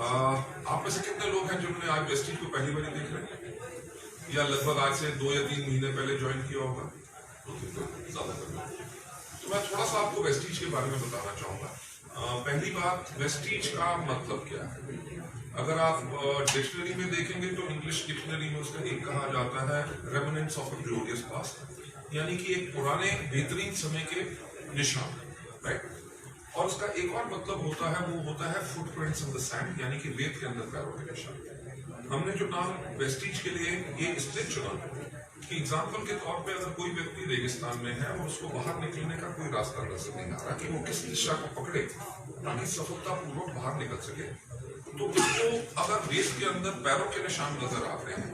आप में से कितने लोग हैं जिन्होंने आज वेस्टीज को पहली बार देख रहे हैं या लगभग आज से 2 या 3 महीने पहले ज्वाइन किया होगा? तो मैं थोड़ा सा आपको वेस्टीज के बारे में बताना चाहूंगा। पहली बात, वेस्टीज का मतलब क्या है? अगर आप डिक्शनरी में देखेंगे तो इंग्लिश डिक्शनरी में उसका एक कहा जाता है remnants of a glorious past, यानी कि एक पुराने बेहतरीन समय के निशान, राइट। और उसका एक और मतलब होता है, वो होता है फुटप्रिंट्स इन द सैंड, यानी कि रेत के अंदर पैरों के निशान। हमने जो नाम वेस्टीज के लिए ये इसलिए चुना कि एग्जाम्पल के तौर पे अगर कोई व्यक्ति रेगिस्तान में है और उसको बाहर निकलने का कोई रास्ता नजर नहीं आ रहा कि वो किस दिशा को पकड़े ताकि सफलतापूर्वक बाहर निकल सके, तो उसको अगर रेत के अंदर पैरों के निशान नजर आते हैं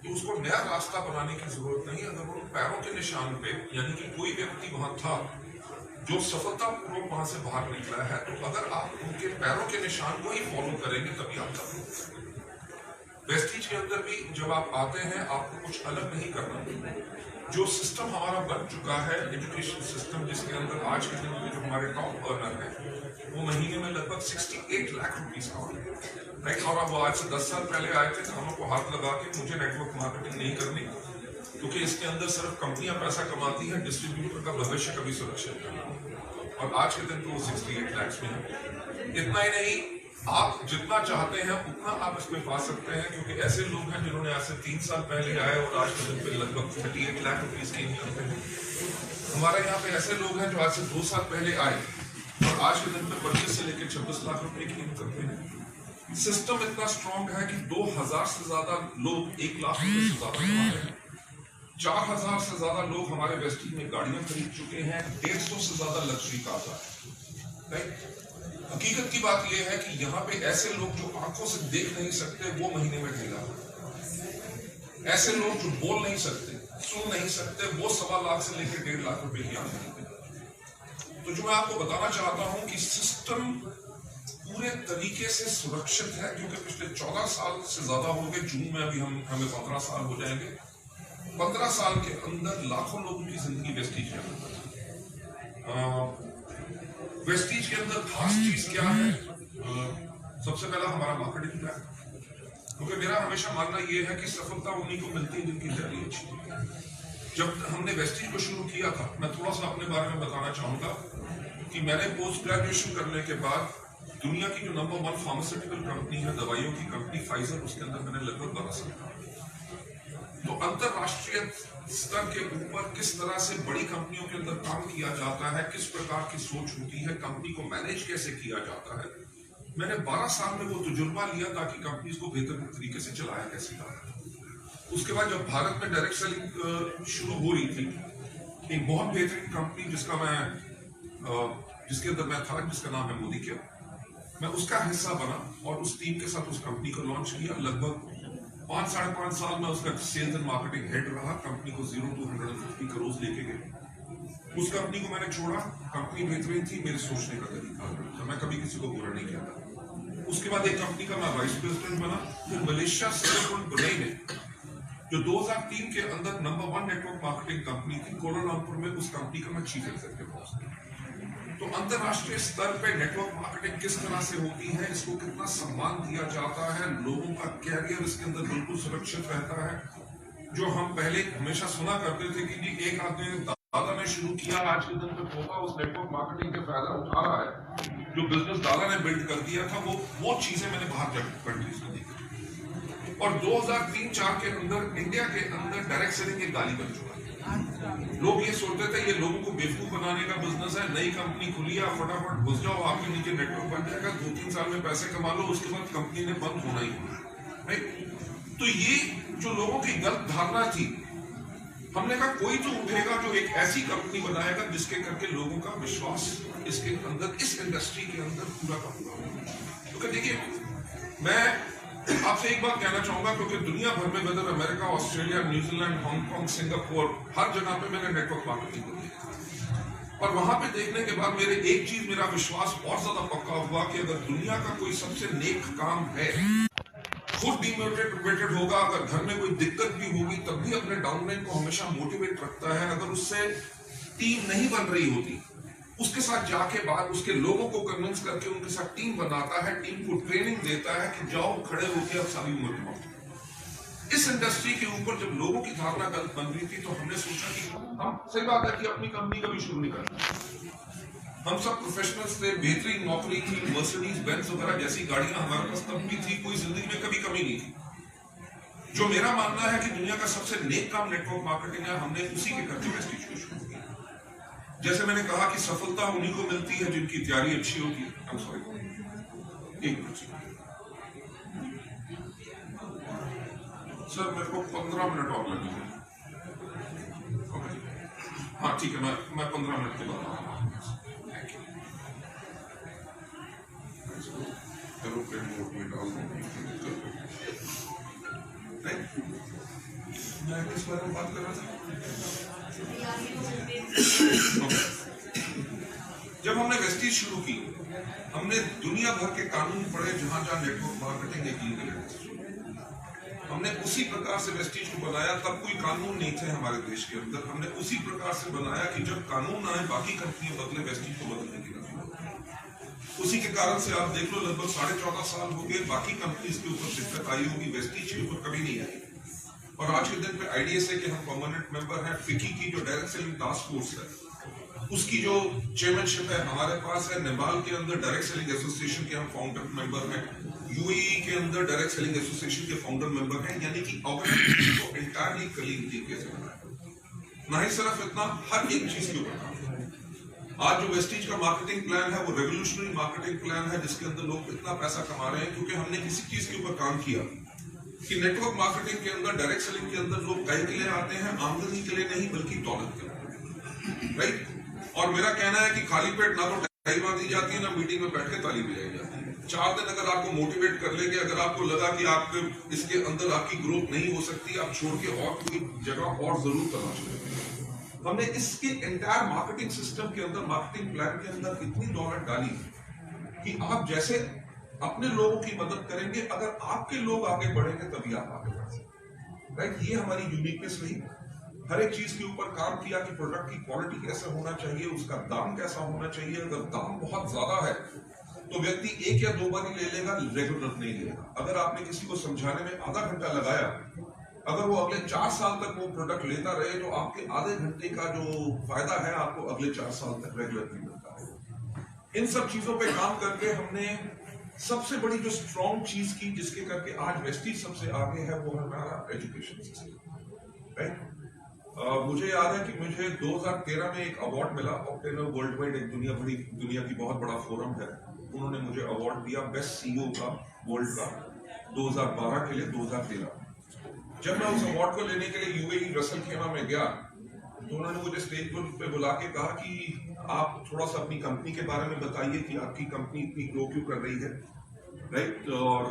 तो उसको नया रास्ता बनाने की जरूरत नहीं। अगर वो पैरों के निशान पे, यानी कि कोई व्यक्ति वहां था जो सफलतापूर्वक वहां से बाहर निकला है, तो अगर आप उनके पैरों के निशान को ही फॉलो करेंगे तभी आप सफल। वेस्टीज के अंदर भी जब आप आते हैं आपको कुछ अलग नहीं करना। जो सिस्टम हमारा बन चुका है, एजुकेशन सिस्टम, जिसके अंदर आज के दिन में जो हमारे टॉप अर्नर हैं वो महीने में लगभग 68 लाख रुपीस कमाते, राइट। और अब वो आज से 10 साल पहले आए थे खानों को हाथ लगा के मुझे नेटवर्क मार्केटिंग नहीं करनी, क्योंकि इसके अंदर सिर्फ कंपनियां पैसा कमाती हैं, डिस्ट्रीब्यूटर का भविष्य कभी सुरक्षित नहीं। और आज के दिन तो वो 68 लाख में है। इतना ही नहीं, आप जितना चाहते हैं उतना आप इसमें पा सकते हैं, क्योंकि ऐसे लोग हैं जिन्होंने आज से 3 साल पहले आए और आज के दिन पे लगभग 38 लाख रुपीस की इनकम करते हैं। हमारे यहाँ पे ऐसे लोग हैं जो आज से 2 साल पहले आए और आज के दिन पे 25 से लेकर 26 लाख रुपए की इनकम करते हैं। सिस्टम इतना स्ट्रॉन्ग है कि 2000 से ज्यादा लोग 1 लाख रुपए से ज्यादा कमा रहे हैं। 4000 से ज्यादा लोग हमारे वेस्टीज में गाड़ियां खरीद चुके हैं। 150 से ज्यादा लग्जरी कार है, राइट। हकीकत की बात यह है कि यहाँ पे ऐसे लोग जो आंखों से देख नहीं सकते वो महीने में ढेला, ऐसे लोग जो बोल नहीं सकते, सुन नहीं सकते, वो 1.25 लाख से लेकर 1.5 लाख रुपए की आमदनी। तो जो मैं आपको बताना चाहता हूं कि सिस्टम पूरे तरीके से सुरक्षित है, क्योंकि पिछले 14 साल से ज्यादा हो गए, जून में अभी हमें 15 साल हो जाएंगे। 15 साल के अंदर लाखों लोगों की जिंदगी वेस्टीज के अंदर। वेस्टीज के अंदर खास चीज क्या है? सबसे पहला हमारा मार्केटिंग प्लान, क्योंकि मेरा हमेशा मानना यह है कि सफलता उन्हीं को मिलती है जिनकी जर्नी अच्छी। जब हमने वेस्टीज को शुरू किया था, मैं थोड़ा सा अपने बारे में बताना चाहूंगा कि मैंने पोस्ट ग्रेजुएशन करने के बाद दुनिया की जो नंबर 1 फार्मास्यूटिकल कंपनी है, दवाइयों की कंपनी फाइजर, उसके अंदर मैंने लगभग 12 साल काम किया। तो अंतरराष्ट्रीय स्तर के ऊपर किस तरह से बड़ी कंपनियों के अंदर काम किया जाता है, किस प्रकार की सोच होती है, कंपनी को मैनेज कैसे किया जाता है, मैंने 12 साल में वो तजुर्बा लिया ताकि कंपनीज को बेहतर तरीके से चलाया कैसे जाता है। उसके बाद जब भारत में डायरेक्ट सेलिंग शुरू हो रही थी, एक बहुत बेहतरीन कंपनी जिसके अंदर मैं था, जिसका नाम है मोदी केयर, मैं उसका हिस्सा बना और उस टीम के साथ उस कंपनी को लॉन्च किया। लगभग 5-5.5 साल में उसका सेल्स एंड मार्केटिंग हेड रहा। कंपनी को 0 to 150 करोड़ लेके गए। उस कंपनी को मैंने छोड़ा। कंपनी बेहतरीन थी, मेरे सोचने का तरीका था, मैं कभी किसी को बुरा नहीं कहता। उसके बाद एक कंपनी का मैं वाइस प्रेसिडेंट बना। फिर मलेशिया सिंगापुर दुबई में, जो 2003 के अंदर नंबर 1 नेटवर्क मार्केटिंग कंपनी थी, कोलालमपुर में उस कंपनी का मैं चीफ एग्जीक्यूटिव ऑफिसर। तो अंतरराष्ट्रीय स्तर पे नेटवर्क मार्केटिंग किस तरह से होती है, इसको कितना सम्मान दिया जाता है, लोगों का कैरियर इसके अंदर बिल्कुल सुरक्षित रहता है। जो हम पहले हमेशा सुना करते थे कि जी एक आदमी दादा ने शुरू किया, आज के दिन पे पोता उस नेटवर्क मार्केटिंग के फायदा उठा रहा है, जो बिजनेस दादा ने बिल्ड कर दिया था, वो चीजें मैंने बाहर कंट्रीज में देखी। और 2003-4 के अंदर इंडिया के अंदर डायरेक्ट सेलिंग एक गाली बन चुका है। लोग ये सोचते थे ये लोगों को बेवकूफ बनाने का बिजनेस है, नई कंपनी खुली है, फटाफट घुस जाओ, आपके नीचे नेटवर्क बन जाएगा, 2-3 साल में पैसे कमा लो, उसके बाद कंपनी ने बंद होना ही होना, राइट। तो ये जो लोगों की गलत धारणा थी, हमने कहा कोई तो उठेगा जो एक ऐसी कंपनी बनाएगा जिसके करके लोगों का विश्वास इसके अंदर, इस इंडस्ट्री के अंदर पूरा का पूरा होगा। क्योंकि देखिए, मैं आपसे एक बात कहना चाहूंगा, क्योंकि दुनिया भर में, whether America, Australia, New Zealand, Hong Kong, Singapore, हर जगह पे मैंने नेटवर्क मार्केटिंग की और वहां पे देखने के बाद मेरा विश्वास और ज्यादा पक्का हुआ कि अगर दुनिया का कोई सबसे नेक काम है, खुद डिमोटिवेटेड होगा, अगर घर में कोई दिक्कत भी होगी तब भी अपने डाउनलाइन को हमेशा मोटिवेट रखता है, अगर उससे टीम नहीं बन रही होती उसके साथ जाके बाद उसके लोगों को कन्विंस करके उनके साथ टीम बनाता है, टीम को ट्रेनिंग देता है कि जाओ खड़े होकर अब सारी उम्र कमाओ। इस इंडस्ट्री के ऊपर जब लोगों की धारणा गलत बन रही थी तो हमने सोचा कि हम, सही बात है कि अपनी कंपनी कभी शुरू नहीं करना। हम सब प्रोफेशनल्स थे, बेहतरीन नौकरी थी, मर्सिडीज बेंज वगैरह जैसी गाड़ियां हमारे पास तब भी थी, कोई जिंदगी में कभी कमी नहीं थी। जो मेरा मानना है कि दुनिया का सबसे नेक काम नेटवर्क मार्केटिंग है, हमने उसी के करके वेस्टीज को शुरू किया। जैसे मैंने कहा कि सफलता उन्हीं को मिलती है जिनकी तैयारी अच्छी होती है। I'm sorry, एक मिनट सर, मेरे को 15 मिनट और लगेंगे। हाँ ठीक है, मैं 15 मिनट के बाद आऊंगा। मैं किस बारे में बात कर रहा था? जब हमने वेस्टीज शुरू की, हमने दुनिया भर के कानून पढ़े जहां जहां नेटवर्क मार्केटिंग एक लीगल है। हमने उसी प्रकार से वेस्टीज को बनाया। तब कोई कानून नहीं थे हमारे देश के अंदर। हमने उसी प्रकार से बनाया कि जब कानून आए बाकी कंपनियां बदले, वेस्टीज को बदलने की जरूरत। उसी के कारण से आप देख लो, लगभग 14.5 साल हो गए, बाकी कंपनीज के ऊपर दिक्कत आई होगी, वेस्टीज के ऊपर कभी नहीं आई। और आज के दिन पे आईडीएसए के हम परमानेंट मेंबर हैं। फिकी की जो डायरेक्ट सेलिंग टास्क फोर्स है, उसकी जो चेयरमैनशिप है हमारे पास है। नेपाल के अंदर डायरेक्ट सेलिंग एसोसिएशन के हम फाउंडर मेंबर हैं। यूएई के अंदर डायरेक्ट सेलिंग एसोसिएशन के फाउंडर मेंबर हैं। यानी कि ऑर्गेनाइजेशन को एंटायरली क्लीन तरीके से बनाया। ना ही सिर्फ इतना, हर एक चीज के ऊपर काम। आज जो वेस्टीज का मार्केटिंग प्लान है वो रेवोल्यूशनरी मार्केटिंग प्लान है, जिसके अंदर लोग इतना पैसा कमा रहे हैं क्योंकि हमने किसी चीज के ऊपर काम किया कि नेटवर्क मार्केटिंग के अंदर, डायरेक्ट सेलिंग के अंदर लोग कई के लिए आते हैं, आमदनी के लिए नहीं बल्कि दौलत के लिए, राइट। और मेरा कहना है कि खाली पेट ना तो टाई बांधी जाती है, ना मीटिंग में बैठ के ताली बजाई जाती है। 4 दिन अगर आपको मोटिवेट कर लेंगे, अगर आपको लगा कि आप इसके अंदर आपकी ग्रोथ नहीं हो सकती, आप छोड़ के और कोई जगह और जरूर तलाश करेंगे। हमने इसके एंटायर मार्केटिंग सिस्टम के अंदर, मार्केटिंग प्लान के अंदर इतनी दौलत डाली कि आप जैसे अपने लोगों की मदद करेंगे, अगर आपके लोग आगे बढ़ेंगे तभी आप आगे बढ़ सकते, राइट। ये हमारी यूनिकनेस रही। हर एक चीज के ऊपर काम किया कि प्रोडक्ट की क्वालिटी कैसे होना चाहिए, उसका दाम कैसा होना चाहिए। अगर दाम बहुत ज्यादा है तो व्यक्ति 1 या 2 बार ही ले लेगा, रेगुलर नहीं लेगा। अगर आपने किसी को समझाने में आधा घंटा लगाया, अगर वो अगले 4 साल तक वो प्रोडक्ट लेता रहे तो आपके आधे घंटे का जो फायदा है आपको अगले 4 साल तक रेगुलर मिलता है। इन सब चीजों पे काम करके हमने सबसे बड़ी जो स्ट्रॉन्ग चीज की, जिसके करके आज वेस्टीज सबसे आगे है, वो है हमारा एजुकेशन सिस्टम, राइट। मुझे याद है कि मुझे 2013 में एक अवार्ड मिला। ऑक्टेनर वर्ल्ड वाइड एक दुनिया की बहुत बड़ा फोरम है, उन्होंने मुझे अवार्ड दिया बेस्ट सीईओ का वर्ल्ड का 2012 के लिए 2013। जब मैं उस अवार्ड को लेने के लिए यूएई रसल खेमा में गया तो उन्होंने मुझे स्टेज पे बुला के कहा कि आप थोड़ा सा अपनी कंपनी के बारे में बताइए कि आपकी कंपनी इतनी ग्रो क्यों कर रही है, राइट। और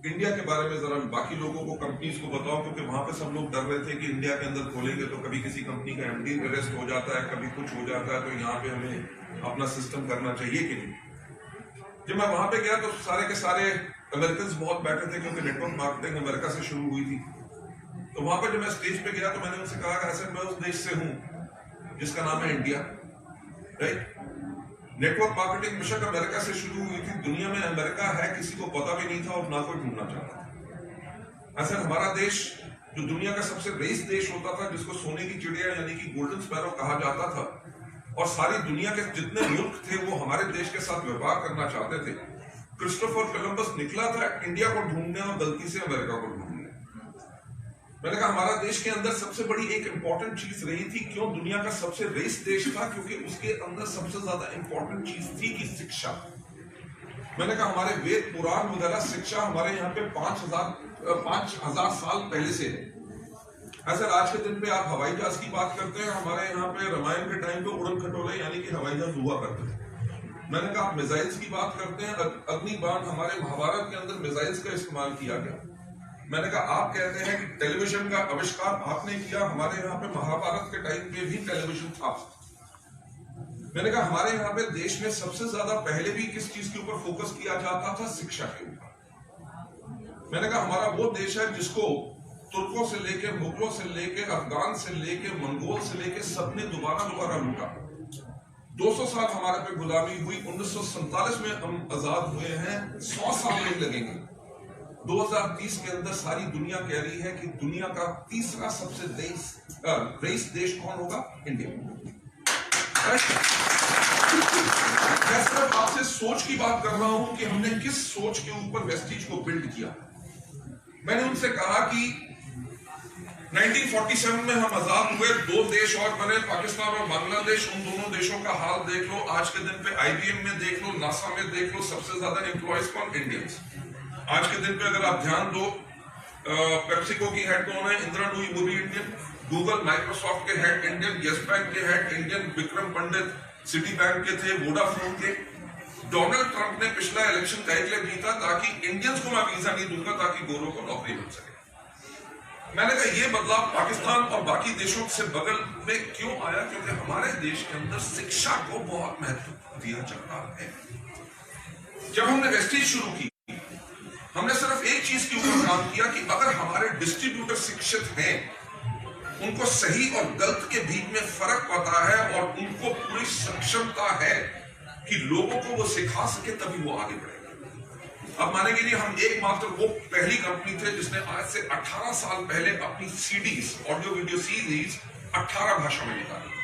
इंडिया के बारे में जरा बाकी लोगों को, कंपनीज को बताओ, क्योंकि वहां पे सब लोग डर रहे थे कि इंडिया के अंदर खोलेंगे तो कभी किसी कंपनी का एमडी अरेस्ट हो जाता है, कभी कुछ हो जाता है, तो यहाँ पे हमें अपना सिस्टम करना चाहिए कि नहीं। जब मैं वहां पे गया तो सारे के सारे अमेरिकन बहुत बैठे थे, क्योंकि नेटवर्क मार्केटिंग अमेरिका से शुरू हुई थी। तो वहां पर जब मैं स्टेज पे गया तो मैंने उनसे कहा कि ऐसे मैं उस देश से हूं जिसका नाम है इंडिया, राइट। नेटवर्क मार्केटिंग बेशक अमेरिका से शुरू हुई थी, दुनिया में अमेरिका है किसी को पता भी नहीं था और ना कोई ढूंढना चाहता था। ऐसा हमारा देश जो दुनिया का सबसे रेस देश होता था, जिसको सोने की चिड़िया यानी कि गोल्डन स्पैरो कहा जाता था, और सारी दुनिया के जितने मुल्क थे वो हमारे देश के साथ व्यापार करना चाहते थे। क्रिस्टोफर कोलंबस निकला था इंडिया को ढूंढने और गलती से अमेरिका को ढूंढने। मैंने कहा हमारा देश के अंदर सबसे बड़ी एक इंपॉर्टेंट चीज रही थी। क्यों दुनिया का सबसे रेस देश था? क्योंकि उसके अंदर सबसे ज्यादा इंपॉर्टेंट चीज थी कि शिक्षा। मैंने कहा हमारे वेद पुराण वगैरह शिक्षा हमारे यहाँ पे 5,000 साल पहले से है। ऐसा आज के दिन पे आप हवाई जहाज की बात करते हैं, हमारे यहाँ पे रामायण के टाइम पे उड़न खटोले यानी कि हवाई जहाज हुआ करते थे। मैंने कहा आप मिसाइल्स की बात करते हैं, अग्नि बाण हमारे महाभारत के अंदर मिसाइल्स का इस्तेमाल किया गया। मैंने कहा आप कहते हैं कि टेलीविजन का आविष्कार आपने किया, हमारे यहाँ पे महाभारत के टाइम पे भी टेलीविजन था। मैंने कहा हमारे यहाँ पे देश में सबसे ज्यादा पहले भी किस चीज के ऊपर फोकस किया जाता था? शिक्षा के ऊपर। मैंने कहा हमारा वो देश है जिसको तुर्कों से लेके, मुगलों से लेके, अफगान से लेके, मंगोल से लेके सबने दोबारा लूटा। 200 साल हमारे पे गुलामी हुई, 1947 में हम आजाद हुए हैं, 100 साल नहीं लगेंगे। 2030 के अंदर सारी दुनिया कह रही है कि दुनिया का तीसरा सबसे रईस देश कौन होगा? इंडिया। मैं सिर्फ आपसे सोच की बात कर रहा हूं कि हमने किस सोच के ऊपर वेस्टीज को बिल्ड किया। मैंने उनसे कहा कि 1947 में हम आजाद हुए, 2 देश और बने, पाकिस्तान और बांग्लादेश। उन दोनों देशों का हाल देख लो, आज के दिन पे IBM में देख लो, नासा में देख लो, सबसे ज्यादा एम्प्लॉयज कौन? इंडियंस। आज के दिन पे अगर आप ध्यान दो, पेप्सिको की हेड कौन है? इंदिरा नूई, वो भी इंडियन। गूगल, माइक्रोसॉफ्ट के हेड इंडियन, यस बैंक के हेड इंडियन, विक्रम पंडित सिटी बैंक के थे, वोडाफोन के। डोनाल्ड ट्रंप ने पिछला इलेक्शन कह के जीता ताकि इंडियंस को मैं वीजा नहीं दूंगा ताकि गोरों को नौकरी मिल सके। मैंने कहा ये बदलाव पाकिस्तान और बाकी देशों से बगल में क्यों आया? क्योंकि हमारे देश के अंदर शिक्षा को बहुत महत्व दिया जा रहा है। जब हमने वेस्टीज शुरू की, हमने सिर्फ एक चीज के ऊपर काम किया कि अगर हमारे डिस्ट्रीब्यूटर शिक्षित हैं, उनको सही और गलत के बीच में फर्क पता है और उनको पूरी सक्षमता है कि लोगों को वो सिखा सके, तभी वो आगे बढ़ेगा। अब मानेंगे नहीं, हम एकमात्र वो पहली कंपनी थे जिसने आज से 18 साल पहले अपनी सीडीज, ऑडियो वीडियो सीरीज 18 भाषा में निकाली।